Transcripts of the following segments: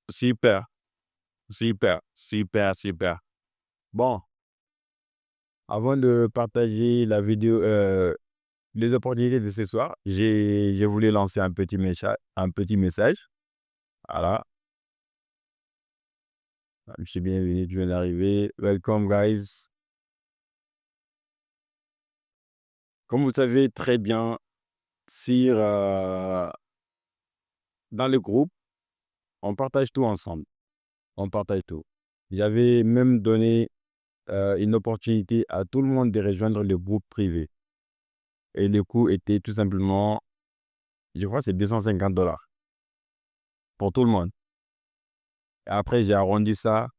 Super, super, super, super. Bon, avant de partager la vidéo, les opportunités de ce soir, j'ai voulu lancer un petit message. Voilà, je suis bienvenu, je viens d'arriver. Welcome, guys. Comme vous savez très bien, sur, dans le groupe, on partage tout ensemble. On partage tout. J'avais même donné une opportunité à tout le monde de rejoindre le groupe privé. Et le coût était tout simplement, je crois, c'est $250 pour tout le monde. Et après, j'ai arrondi ça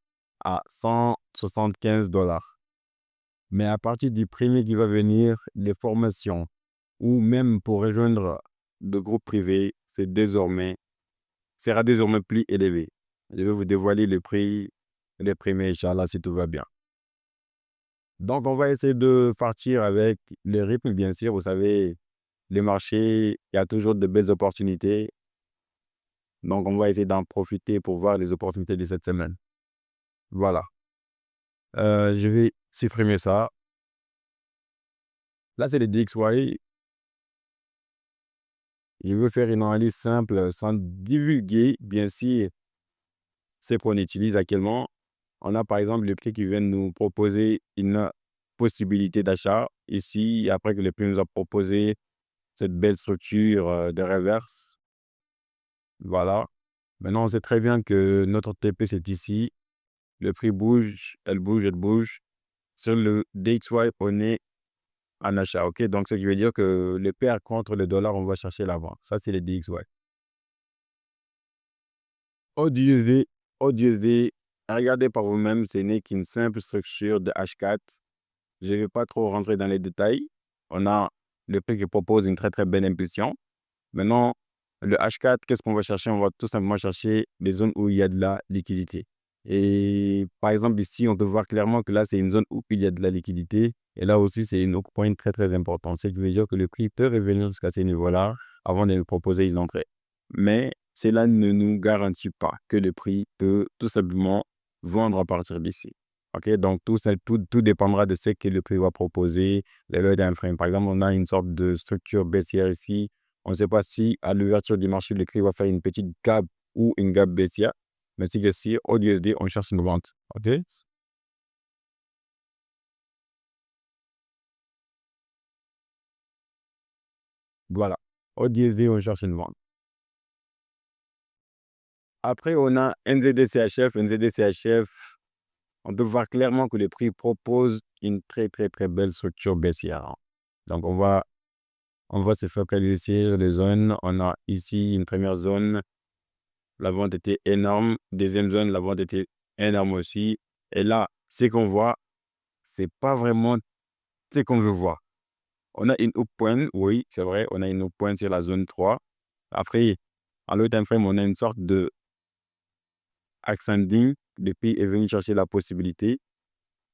à $175. Mais à partir du premier qui va venir, les formations ou même pour rejoindre le groupe privé, sera désormais plus élevé. Je vais vous dévoiler le prix des premiers, Inch'Allah, si tout va bien. Donc, on va essayer de partir avec le rythme, bien sûr. Vous savez, le marché, il y a toujours de belles opportunités. Donc, on va essayer d'en profiter pour voir les opportunités de cette semaine. Voilà. Je vais supprimer ça. Là, c'est le DXY. Je veux faire une analyse simple sans divulguer, bien sûr, ce qu'on utilise actuellement. On a par exemple le prix qui vient de nous proposer une possibilité d'achat ici, après que le prix nous a proposé cette belle structure de reverse. Voilà. Maintenant, on sait très bien que notre TP, c'est ici. Le prix bouge, elle bouge, elle bouge. Sur le DXY, on est en achat. OK? Donc, ce qui veut dire que le pair contre le dollar, on va chercher l'avant. Ça, c'est le DXY. AUD-USD, AUD-USD, regardez par vous-même, ce n'est qu'une simple structure de H4. Je ne vais pas trop rentrer dans les détails. On a le prix qui propose une très très belle impulsion. Maintenant, le H4, qu'est-ce qu'on va chercher? On va tout simplement chercher les zones où il y a de la liquidité. Et par exemple, ici, on peut voir clairement que là, c'est une zone où il y a de la liquidité. Et là aussi, c'est une autre point très très important. C'est que veut dire que le prix peut revenir jusqu'à ces niveaux-là avant de nous proposer une entrée. Mais cela ne nous garantit pas que le prix peut tout simplement vendre à partir d'ici. OK? Donc, tout dépendra de ce que le prix va proposer, les lois d'un frame. Par exemple, on a une sorte de structure baissière ici. On ne sait pas si à l'ouverture du marché, le prix va faire une petite gap ou une gap baissière. Mais c'est que si au USD, on cherche une vente. OK? Voilà. Au USD, on cherche une vente. Après, on a NZD-CHF. NZD-CHF, on peut voir clairement que le prix propose une très, très, très belle structure baissière. Donc, on va se focaliser sur les zones. On a ici une première zone. La vente était énorme. Deuxième zone, la vente était énorme aussi. Et là, ce qu'on voit, c'est pas vraiment ce qu'on veut voir. On a une up point, oui, c'est vrai, on a une up point sur la zone 3. Après, en low time frame, on a une sorte de ascending. Le prix est venu chercher la possibilité.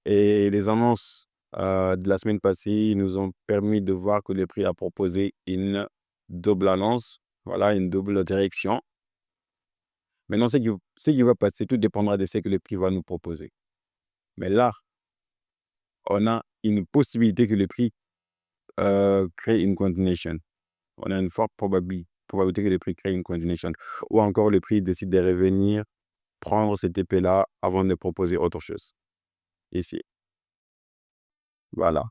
Et les annonces de la semaine passée nous ont permis de voir que le prix a proposé une double annonce, voilà, une double direction. Maintenant, ce qui va passer, tout dépendra de ce que le prix va nous proposer. Mais là, on a une possibilité que le prix crée une continuation. On a une forte probabilité que le prix crée une continuation. Ou encore, le prix décide de revenir, prendre cet épée-là avant de proposer autre chose. Ici. Voilà.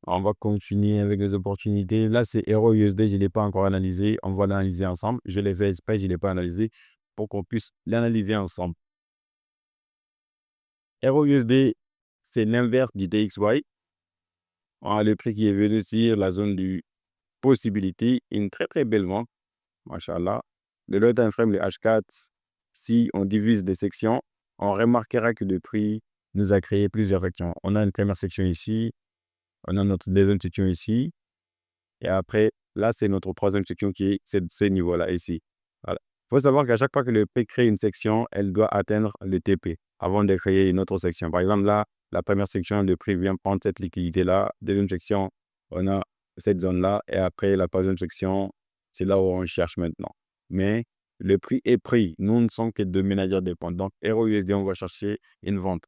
On va continuer avec les opportunités. Là, c'est Euro USD, je ne l'ai pas encore analysé. On va l'analyser ensemble. Je l'ai fait exprès, je ne l'ai pas analysé pour qu'on puisse l'analyser ensemble. Euro USD, c'est l'inverse du DXY. On a le prix qui est venu sur la zone du possibilité. Une très très belle vente. Machallah. Le low time frame, le H4, si on divise des sections, on remarquera que le prix nous a créé plusieurs sections. On a une première section ici. On a notre deuxième section ici. Et après, là, c'est notre troisième section qui est ce niveau-là ici. Voilà. Il faut savoir qu'à chaque fois que le P crée une section, elle doit atteindre le TP avant de créer une autre section. Par exemple, là, la première section, le prix vient prendre cette liquidité-là. Deuxième section, on a cette zone-là. Et après, la troisième section, c'est là où on cherche maintenant. Mais le prix est pris. Nous ne sommes que deux managers dépendants. Donc, EURUSD, on va chercher une vente.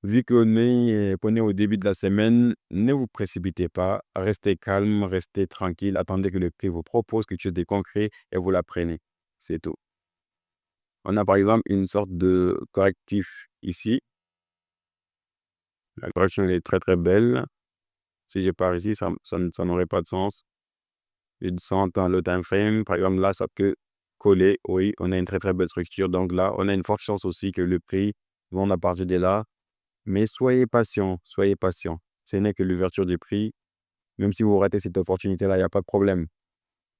Vu qu'on est au début de la semaine, ne vous précipitez pas, restez calme, restez tranquille, attendez que le prix vous propose quelque chose de concret et vous la prenez. C'est tout. On a par exemple une sorte de correctif ici. La correction elle est très très belle. Si je pars ici, ça n'aurait pas de sens. Je descends dans le time frame. Par exemple, là, ça peut coller. Oui, on a une très très belle structure. Donc là, on a une forte chance aussi que le prix vende à partir de là. Mais soyez patient, soyez patient. Ce n'est que l'ouverture du prix. Même si vous ratez cette opportunité-là, il n'y a pas de problème.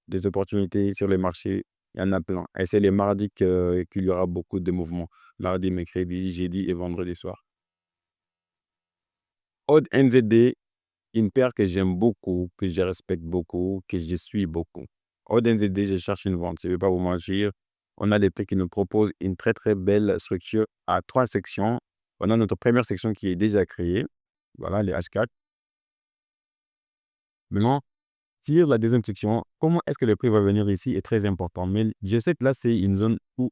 Des opportunités sur les marchés, il y en a plein. Et c'est les mardis qu'il y aura beaucoup de mouvements. Mardi, mercredi, jeudi et vendredi soir. Odd NZD, une paire que j'aime beaucoup, que je respecte beaucoup, que je suis beaucoup. Odd NZD, je cherche une vente. Je ne vais pas vous mentir. On a des prix qui nous proposent une très très belle structure à 3 sections. On a notre première section qui est déjà créée. Voilà, les H4. Maintenant, tire la deuxième section. Comment est-ce que le prix va venir ici est très important. Mais je sais que là, c'est une zone où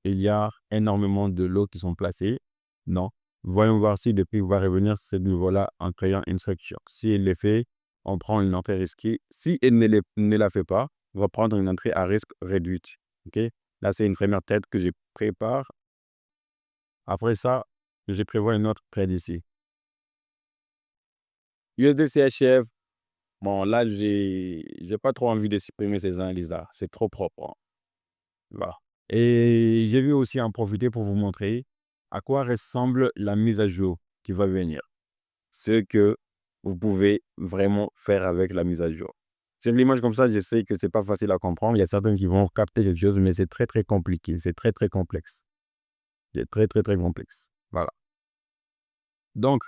il y a énormément de lots qui sont placés. Non. Voyons voir si le prix va revenir sur ce niveau-là en créant une structure. Si elle le fait, on prend une entrée risquée. Si elle ne la fait pas, on va prendre une entrée à risque réduite. OK? Là, c'est une première tête que je prépare. Après ça, je prévois une autre près d'ici. USD CHF. Bon, là, j'ai pas trop envie de supprimer ces analyses-là. C'est trop propre, hein. Voilà. Et j'ai vu aussi en profiter pour vous montrer à quoi ressemble la mise à jour qui va venir. Ce que vous pouvez vraiment faire avec la mise à jour. Sur l'image comme ça, je sais que c'est pas facile à comprendre. Il y a certains qui vont capter quelque chose, mais c'est très, très compliqué. C'est très, très complexe. C'est très, très, très complexe. Voilà. Donc,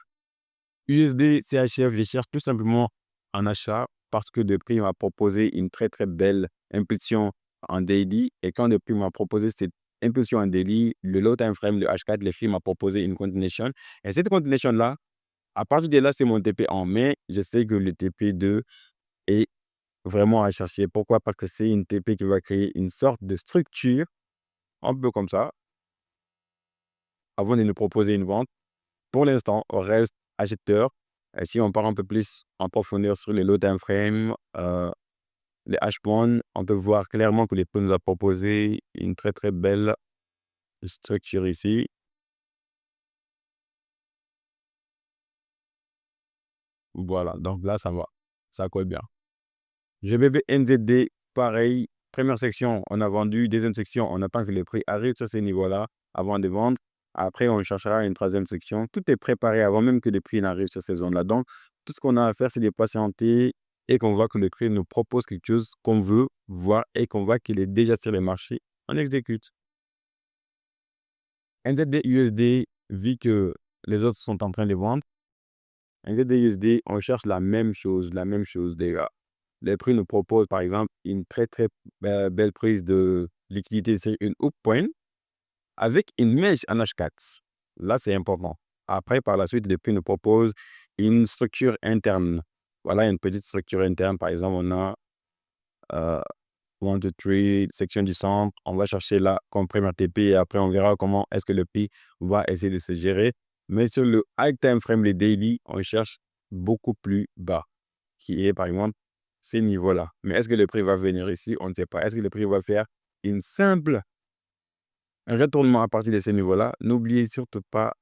USD CHF, je cherche tout simplement en achat parce que le prix m'a proposé une très, très belle impulsion en daily. Et quand le prix m'a proposé cette impulsion en daily, le low time frame, le H4, le prix m'a proposé une continuation. Et cette continuation-là, à partir de là, c'est mon TP en mai. Je sais que le TP2 est vraiment à chercher. Pourquoi? Parce que c'est une TP qui va créer une sorte de structure, un peu comme ça, avant de nous proposer une vente. Pour l'instant, on reste acheteur. Et si on part un peu plus en profondeur sur les low time frame, les H1, on peut voir clairement que les prix nous a proposé une très très belle structure ici. Voilà, donc là, ça va. Ça colle bien. GBV NZD, pareil. Première section, on a vendu. Deuxième section, on attend que les prix arrivent sur ces niveaux-là avant de vendre. Après, on cherchera une troisième section. Tout est préparé avant même que les prix n'arrivent sur ces zones-là. Donc, tout ce qu'on a à faire, c'est de patienter et qu'on voit que le prix nous propose quelque chose qu'on veut voir et qu'on voit qu'il est déjà sur les marchés. On exécute. NZD USD, vu que les autres sont en train de vendre, NZD USD, on cherche la même chose, les gars. Les prix nous proposent, par exemple, une très, très belle prise de liquidité sur une hook point avec une mèche en H4. Là, c'est important. Après, par la suite, les prix nous proposent une structure interne. Voilà, une petite structure interne. Par exemple, on a 1, 2, 3, section du centre. On va chercher là comme première TP et après, on verra comment est-ce que le prix va essayer de se gérer. Mais sur le high time frame, les daily, on cherche beaucoup plus bas, qui est par exemple ces niveaux-là. Mais est-ce que le prix va venir ici? On ne sait pas. Est-ce que le prix va faire une simple retournement à partir de ces niveaux-là? N'oubliez surtout pas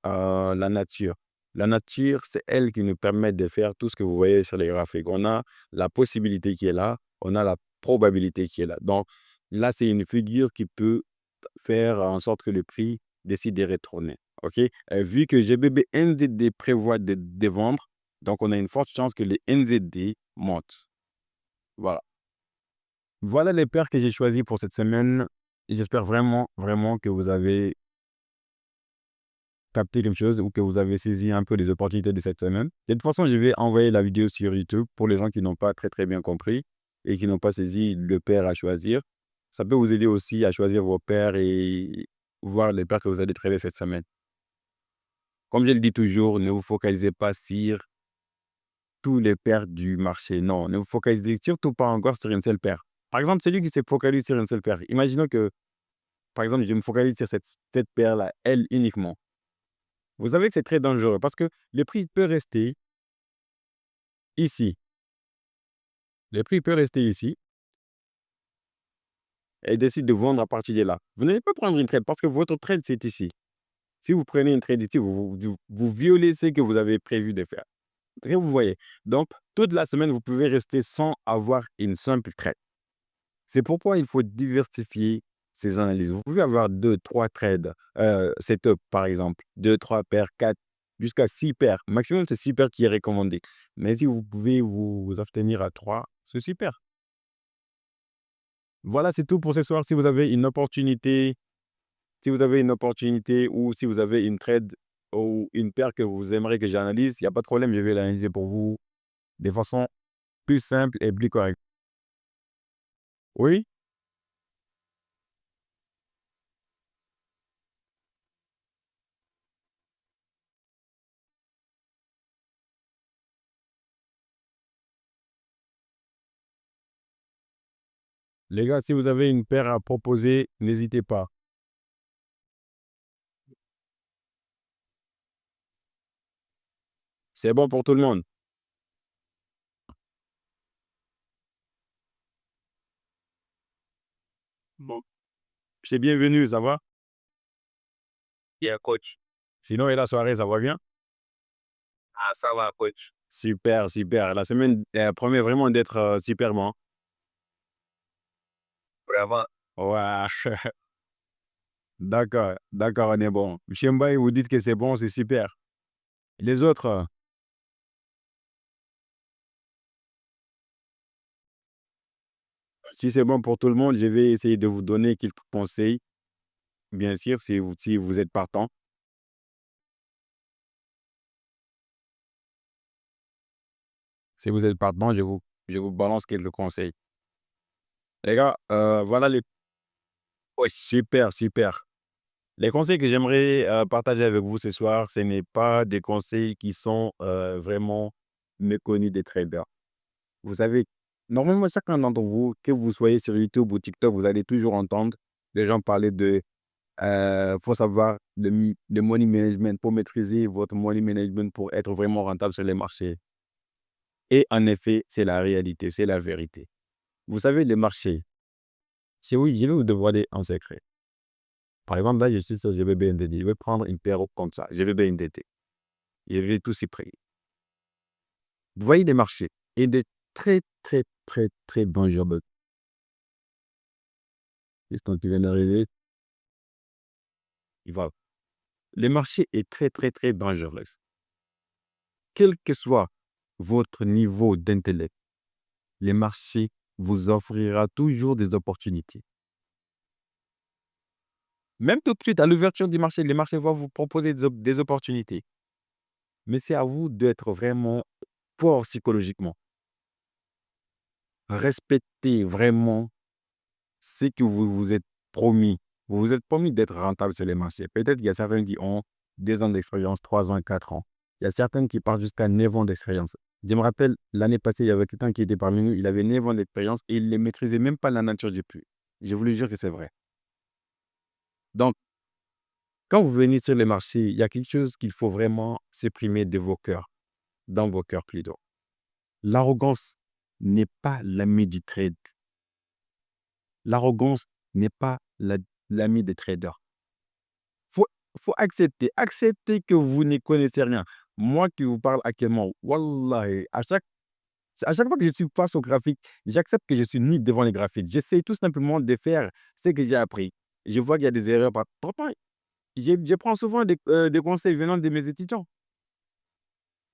la nature. La nature, c'est elle qui nous permet de faire tout ce que vous voyez sur les graphiques. On a la possibilité qui est là, on a la probabilité qui est là. Donc là, c'est une figure qui peut faire en sorte que le prix décide de retourner. OK? Vu que GBP NZD prévoit de vendre, donc on a une forte chance que les NZD montent. Voilà. Voilà les paires que j'ai choisies pour cette semaine. J'espère vraiment, vraiment que vous avez capté quelque chose ou que vous avez saisi un peu les opportunités de cette semaine. De toute façon, je vais envoyer la vidéo sur YouTube pour les gens qui n'ont pas très, très bien compris et qui n'ont pas saisi le paire à choisir. Ça peut vous aider aussi à choisir vos paires et voir les paires que vous allez trader cette semaine. Comme je le dis toujours, ne vous focalisez pas sur tous les paires du marché. Non, ne vous focalisez surtout pas encore sur une seule paire. Par exemple, celui qui se focalise sur une seule paire. Imaginons que, par exemple, je me focalise sur cette paire-là, elle uniquement. Vous savez que c'est très dangereux parce que le prix peut rester ici. Le prix peut rester ici et décide de vendre à partir de là. Vous n'allez pas prendre une trade parce que votre trade, c'est ici. Si vous prenez une trade ici, vous violez ce que vous avez prévu de faire. Vous voyez. Donc, toute la semaine, vous pouvez rester sans avoir une simple trade. C'est pourquoi il faut diversifier ces analyses. Vous pouvez avoir 2, 3 trades, setup par exemple, 2, 3 paires, 4, jusqu'à 6 paires. Maximum, c'est 6 paires qui est recommandé. Mais si vous pouvez vous abstenir à 3, c'est super. Voilà, c'est tout pour ce soir. Si vous avez une opportunité ou si vous avez une trade ou une paire que vous aimeriez que j'analyse, il n'y a pas de problème, je vais l'analyser pour vous de façon plus simple et plus correcte. Oui? Les gars, si vous avez une paire à proposer, n'hésitez pas. C'est bon pour tout le monde. Bon. C'est bienvenu, ça va? Bien, coach. Sinon, et la soirée, ça va bien? Ah, ça va, coach. Super, super. La semaine promet vraiment d'être super bon. Vraiment. Ouais, d'accord, d'accord, on est bon. Monsieur Mbaye, vous dites que c'est bon, c'est super. Les autres, si c'est bon pour tout le monde, je vais essayer de vous donner quelques conseils, bien sûr, si vous êtes partant. Si vous êtes partant, je vous balance quelques conseils. Les gars, voilà les... Ouais, super, super. Les conseils que j'aimerais partager avec vous ce soir, ce n'est pas des conseils qui sont vraiment méconnus des traders. Vous savez, normalement, chacun d'entre vous, que vous soyez sur YouTube ou TikTok, vous allez toujours entendre les gens parler de faut savoir le money management pour maîtriser votre money management pour être vraiment rentable sur les marchés. Et en effet, c'est la réalité, c'est la vérité. Vous savez, les marchés, c'est oui, je vais vous demander en secret. Par exemple, là, je suis sur GBBNDD. Je vais prendre une paire comme ça, GBBNDD. Je vais tout s'y prêter. Vous voyez des marchés et des très, très, très, très bons jours. Quand tu viens d'arriver, il va. Le marché est très, très, très dangereux. Quel que soit votre niveau d'intellect, les marchés vous offrira toujours des opportunités. Même tout de suite, à l'ouverture du marché, les marchés vont vous proposer des opportunités. Mais c'est à vous d'être vraiment fort psychologiquement. Respectez vraiment ce que vous vous êtes promis. Vous vous êtes promis d'être rentable sur les marchés. Peut-être qu'il y a certains qui ont 2 ans d'expérience, 3 ans, 4 ans. Il y a certains qui partent jusqu'à 9 ans d'expérience. Je me rappelle, l'année passée, il y avait quelqu'un qui était parmi nous, il avait 9 ans d'expérience et il ne maîtrisait même pas la nature du puits. Je vous le jure que c'est vrai. Donc, quand vous venez sur les marchés, il y a quelque chose qu'il faut vraiment supprimer de vos cœurs, dans vos cœurs plutôt. L'arrogance n'est pas l'ami du trade. L'arrogance n'est pas l'ami des traders. Faut, faut accepter que vous n'y connaissez rien. Moi qui vous parle actuellement, wallahi, à chaque fois que je suis face au graphique, j'accepte que je suis nul devant les graphiques. J'essaie tout simplement de faire ce que j'ai appris. Je vois qu'il y a des erreurs. Pourtant, je prends souvent des conseils venant de mes étudiants.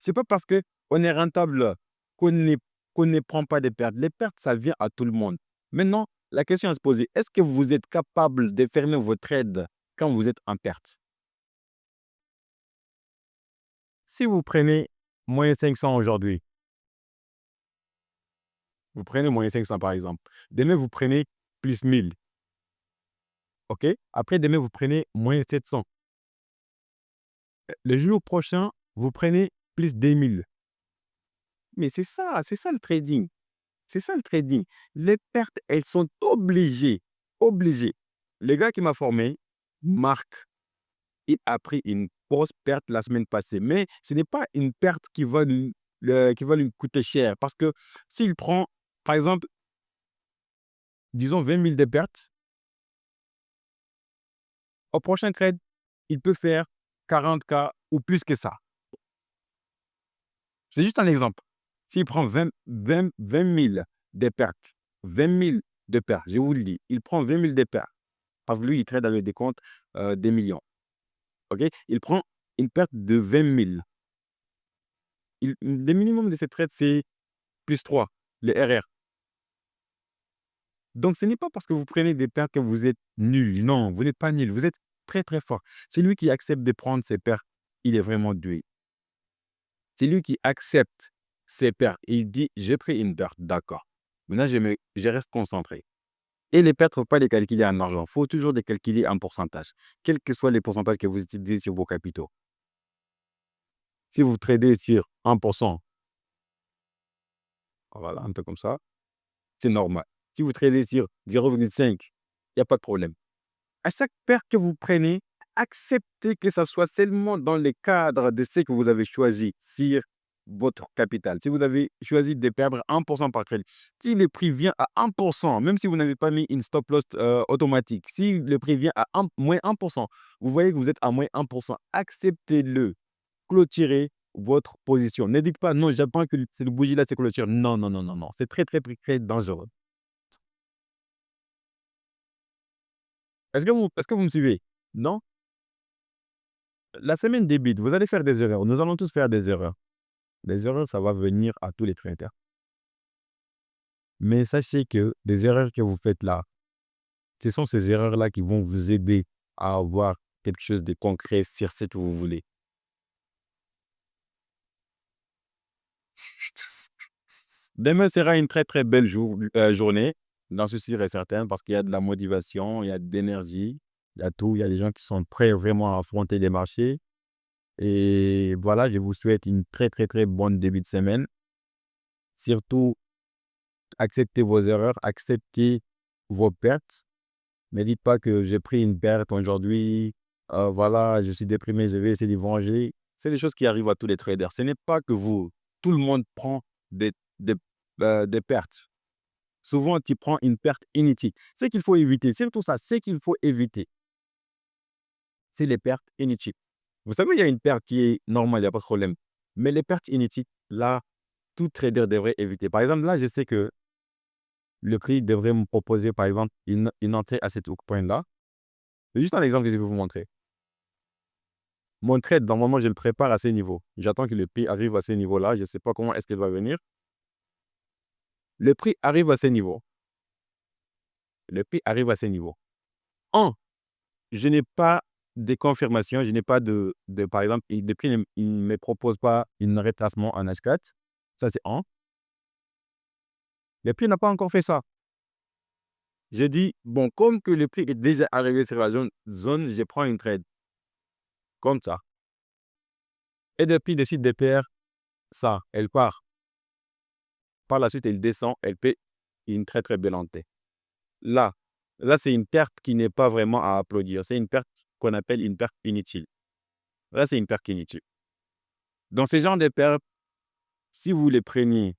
C'est pas parce qu'on est rentable qu'on ne, qu'on ne prend pas des pertes. Les pertes, ça vient à tout le monde. Maintenant, la question à se poser, est-ce que vous êtes capable de fermer vos trades quand vous êtes en perte? Si vous prenez moins 500 aujourd'hui, vous prenez moins 500 par exemple. Demain, vous prenez plus 1000. OK? Après, demain, vous prenez moins 700. Le jour prochain, vous prenez plus 2000. Mais c'est ça le trading. C'est ça le trading. Les pertes, elles sont obligées. Obligées. Le gars qui m'a formé, Marc, il a pris une grosse perte la semaine passée. Mais ce n'est pas une perte qui va lui coûter cher. Parce que s'il prend, par exemple, disons 20 000 de pertes, au prochain trade, il peut faire 40K ou plus que ça. C'est juste un exemple. S'il prend 20 000 de pertes, 20 000 de pertes, je vous le dis, il prend 20 000 de pertes. Parce que lui, il trade avec des comptes des millions. OK? Il prend une perte de 20 000. Le minimum de ces trades, c'est plus 3, le RR. Donc, ce n'est pas parce que vous prenez des pertes que vous êtes nul. Non, vous n'êtes pas nul. Vous êtes très, très fort. C'est lui qui accepte de prendre ses pertes. Il est vraiment doué. C'est lui qui accepte ses pertes. Il dit, j'ai pris une perte, d'accord. Maintenant, je reste concentré. Et les pertes, il ne faut pas les calculer en argent. Il faut toujours les calculer en pourcentage. Quels que soient les pourcentages que vous utilisez sur vos capitaux. Si vous tradez sur 1%, voilà, un peu comme ça, c'est normal. Si vous tradez sur 0,5, il n'y a pas de problème. À chaque perte que vous prenez, acceptez que ça soit seulement dans le cadre de ce que vous avez choisi sur votre capital. Si vous avez choisi de perdre 1% par crédit, si le prix vient à 1%, même si vous n'avez pas mis une stop loss automatique, si le prix vient à moins 1%, vous voyez que vous êtes à moins 1%, acceptez-le. Clôturez votre position. Ne dites pas, non, j'apprends que cette bougie-là, c'est clôture. Non, non, non, non, non. C'est très, très, très dangereux. Est-ce que vous me suivez? Non? La semaine débute, vous allez faire des erreurs. Nous allons tous faire des erreurs. Les erreurs, ça va venir à tous les traders. Mais sachez que les erreurs que vous faites là, ce sont ces erreurs-là qui vont vous aider à avoir quelque chose de concret sur ce que vous voulez. Demain sera une très, très belle journée. J'en suis sûr et certain parce qu'il y a de la motivation, il y a de l'énergie, il y a tout. Il y a des gens qui sont prêts vraiment à affronter les marchés. Et voilà, je vous souhaite une très, très, très bonne début de semaine. Surtout, acceptez vos erreurs, acceptez vos pertes. Ne dites pas que j'ai pris une perte aujourd'hui, voilà, je suis déprimé, je vais essayer de venger. C'est des choses qui arrivent à tous les traders. Ce n'est pas que vous. Tout le monde prend des, des, des pertes. Souvent, tu prends une perte inutile. Ce qu'il faut éviter, c'est tout ça, ce qu'il faut éviter, c'est les pertes inutiles. Vous savez, il y a une perte qui est normale, il n'y a pas de problème. Mais les pertes inutiles, là, tout trader devrait éviter. Par exemple, là, je sais que le prix devrait me proposer, par exemple, une entrée à cet point-là. C'est juste un exemple que je vais vous montrer. Mon trade, normalement, je le prépare à ce niveau. J'attends que le prix arrive à ce niveau-là. Je ne sais pas comment est-ce qu'il va venir. Le prix arrive à ce niveau. Le prix arrive à ce niveau. Je n'ai pas de confirmation. Je n'ai pas par exemple, le prix ne me propose pas un retracement en H4. Ça, c'est un. Le prix n'a pas encore fait ça. Je dis, bon, comme que le prix est déjà arrivé sur la zone, je prends une trade. Comme ça. Et le prix décide de faire ça. Elle part. Par la suite, elle descend. Elle paie une très, très belle entrée. Là, c'est une perte qui n'est pas vraiment à applaudir. C'est une perte qu'on appelle une perte inutile. Là, c'est une perte inutile. Dans ce genre de pertes, si vous les prenez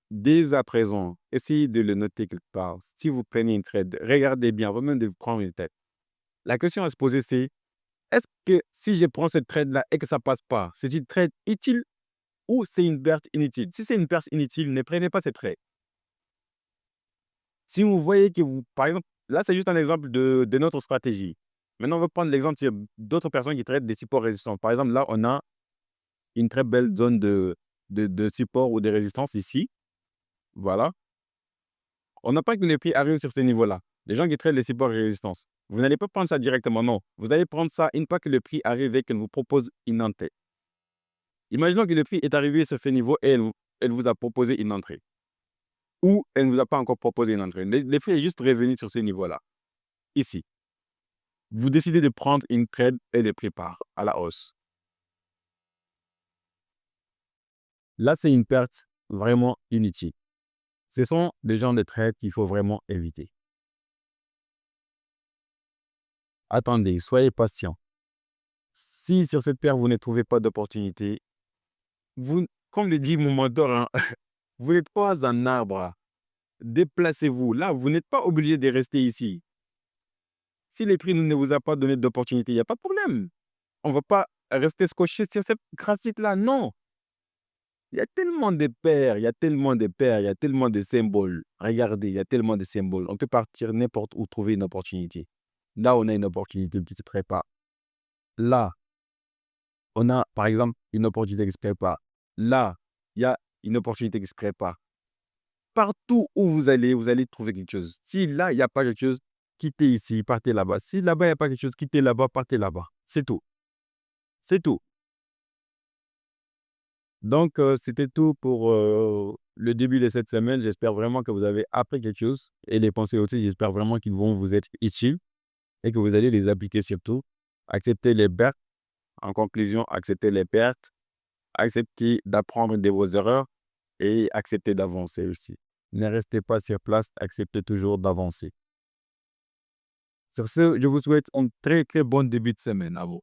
dès à présent, essayez de le noter quelque part. Si vous prenez une trade, regardez bien avant même de prendre une trade. La question à se poser, c'est est-ce que si je prends cette trade-là et que ça ne passe pas, c'est une trade utile ou c'est une perte inutile? Si c'est une perte inutile, ne prenez pas cette trade. Si vous voyez que par exemple, là, c'est juste un exemple de notre stratégie. Maintenant, on va prendre l'exemple sur d'autres personnes qui traitent des supports résistants. Par exemple, là, on a une très belle zone de support ou de résistance ici. Voilà. On n'a pas que les prix arrivent sur ce niveau-là. Les gens qui traitent les supports et résistances. Vous n'allez pas prendre ça directement, non. Vous allez prendre ça une fois que le prix arrive et qu'elle vous propose une entrée. Imaginons que le prix est arrivé sur ce niveau et elle vous a proposé une entrée. Ou elle ne vous a pas encore proposé une entrée. Le prix est juste revenu sur ce niveau-là. Ici. Vous décidez de prendre une trade et le prix part à la hausse. Là, c'est une perte vraiment inutile. Ce sont des gens de trade qu'il faut vraiment éviter. Attendez, soyez patient. Si sur cette paire, vous ne trouvez pas d'opportunité, comme le dit mon mentor, hein, vous n'êtes pas un arbre. Déplacez-vous. Là, vous n'êtes pas obligé de rester ici. Si les prix ne vous a pas donné d'opportunité, il n'y a pas de problème. On ne va pas rester scotché sur cette graphite-là. Non. Il y a tellement de paires, il y a tellement de paires, il y a tellement de symboles. Regardez, il y a tellement de symboles. On peut partir n'importe où trouver une opportunité. Là, on a une opportunité qui se prépare. Là, on a, par exemple, une opportunité qui se prépare. Là, il y a une opportunité qui se prépare. Partout où vous allez trouver quelque chose. Si là, il n'y a pas quelque chose, quittez ici, partez là-bas. Si là-bas, il n'y a pas quelque chose, quittez là-bas, partez là-bas. C'est tout. C'est tout. Donc, c'était tout pour le début de cette semaine. J'espère vraiment que vous avez appris quelque chose. Et les pensées aussi, j'espère vraiment qu'ils vont vous être utiles et que vous allez les appliquer surtout. Acceptez les pertes. En conclusion, acceptez les pertes. Acceptez d'apprendre de vos erreurs et acceptez d'avancer aussi. Ne restez pas sur place, acceptez toujours d'avancer. Sur ce, je vous souhaite un très, très bon début de semaine à vous.